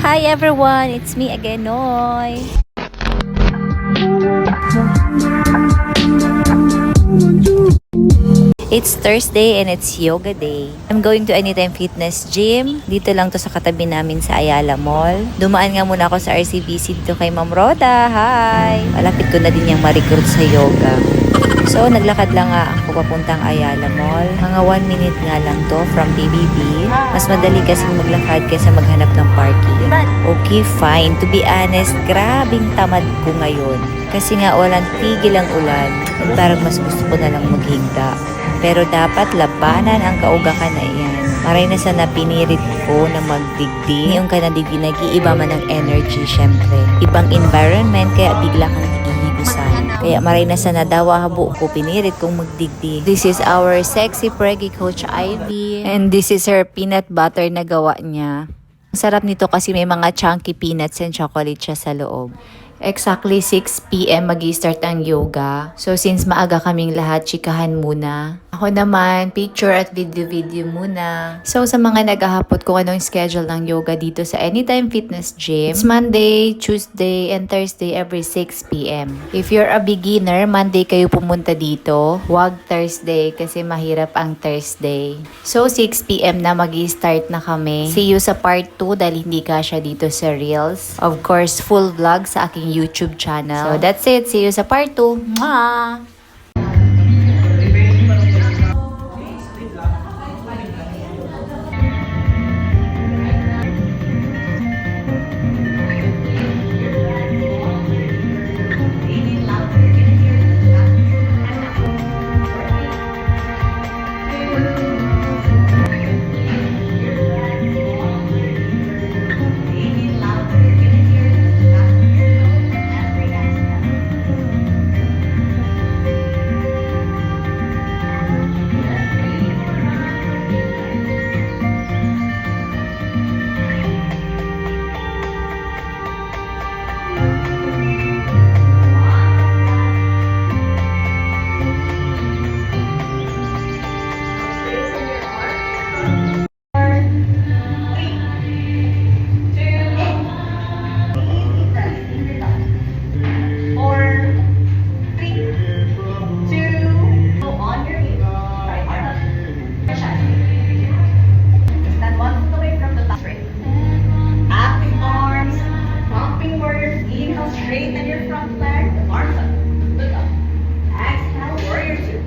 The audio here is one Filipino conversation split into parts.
Hi everyone, it's me again, Noy. It's Thursday and it's yoga day. I'm going to Anytime Fitness Gym. Dito lang to sa katabi namin sa Ayala Mall. Dumaan nga muna ako sa RCBC dito kay Ma'am Roda. Hi! Malapit ko na din yung ma-recruit sa yoga. So, naglakad lang nga ako papuntang Ayala Mall. Mga 1 minute nga lang to from PBB. Mas madali kasi maglakad kaysa maghanap ng parking. Okay, fine. To be honest, grabing tamad ko ngayon. Kasi nga walang tigil ang ulan. At parang mas gusto ko na lang maghigda. Pero dapat labanan ang kaugakan na iyan. Maray na sana pinirit ko na magdigdi. Yung kanadigdi, nag-iiba man ng energy, syempre. Ibang environment, kaya bigla kang nagihigusan. Kaya maray na sana dawa habo ko pinirit kong magdigdi. This is our sexy preggy Coach Ivy. And this is her peanut butter na gawa niya. Ang sarap nito kasi may mga chunky peanuts and chocolate siya sa loob. Exactly 6 p.m. mag-start ang yoga. So, since maaga kaming lahat, chikahan muna. Ako naman, picture at video muna. So, sa mga naghahapot kung anong schedule ng yoga dito sa Anytime Fitness Gym, it's Monday, Tuesday, and Thursday every 6 p.m. If you're a beginner, Monday kayo pumunta dito. Huwag Thursday kasi mahirap ang Thursday. So, 6 p.m. na mag-start na kami. See you sa part 2 dahil hindi ka siya dito sa Reels. Of course, full vlog sa aking YouTube channel. So, that's it. See you sa part 2. Mwah! Straighten your front leg, arms up, look up. Exhale, warrior two.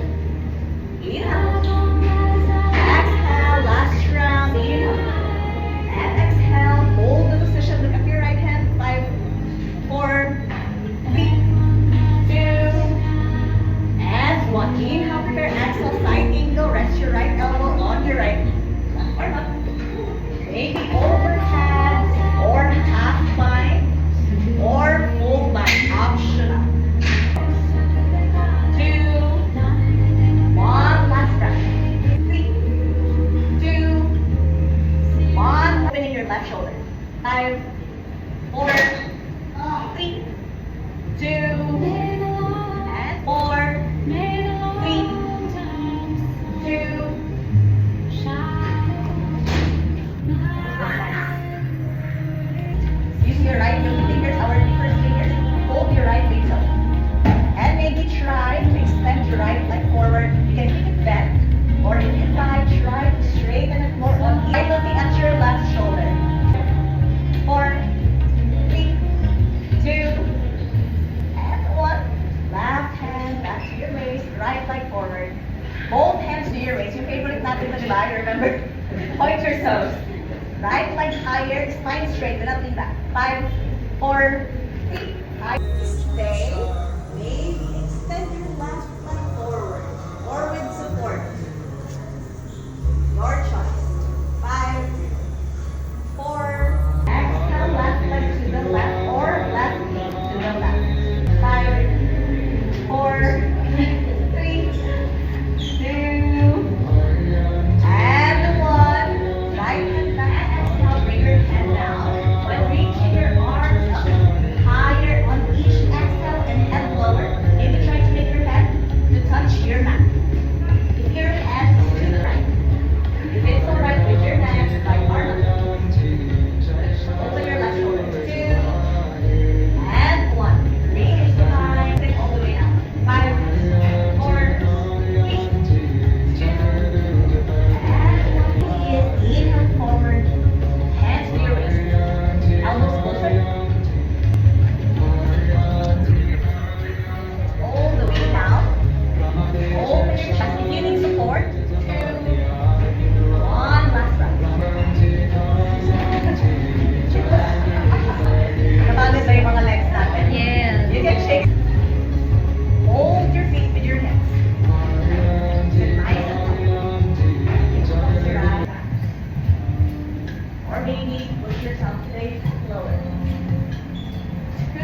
Inhale. Exhale, last round, inhale. And exhale, hold the position, look at your right hand. 5, 4, 3, 2, and 1. Inhale, prepare, exhale, side angle, rest your right elbow on your right knee. Left arm up. Maybe overhead or half bind. Or full bind, optional. 2, 1, last breath. 3, 2, 1. Opening your left shoulder. 5, 4, 3, 2, and 4, 3, 2. Use your right fingers, our first fingers. Hold your right leg up. And maybe try to extend your right leg forward. You can keep it bent. Or if you try to straighten it more on. Try looking at your left shoulder. 4, 3, 2, and 1. Left hand back to your waist. Right leg forward. Both hands to your waist. Yung favorite natin na diba? Remember? Point your toes. Right leg higher, spine straight, without lean back. 5, 4, 3. Stay. Maybe extend your left leg forward or with support. Your choice. 5, 4. Exhale, left leg to the left or left knee to the left. 5, 4, 3, 2, and 1. Right hand back. Bring your head down, but reaching your arms up higher on each exhale and head lower. Maybe try to make your head to touch your mat. If your head is to the right, if it's weight lower. 2,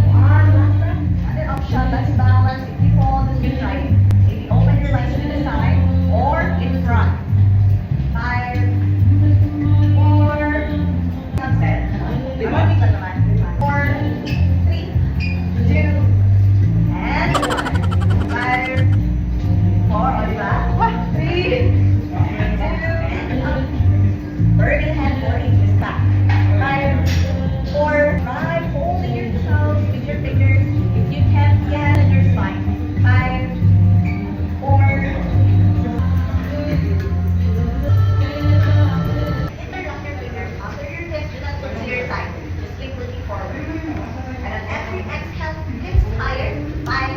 1, last breath. Other option, let's balance. If you fall, just be right. If you open your legs to the side or in front. 5, 4, sunset. 4, 3, 2, and 1. 5, 4, on back. 3, 2, and up. Bird in hand, 4 inches back. 5, 4, 5, holding your toes with your fingers. If you can't, get in your spine. 5, 4, interlock your fingers under your hips, do not look to your side. Just keep looking forward. And on every exhale, hips higher. 5,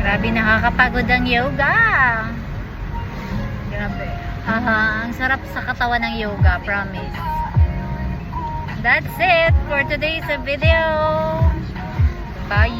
Grabe, nakakapagod ang yoga. Grabe. Ang sarap sa katawan ng yoga, promise. That's it for today's video. Bye!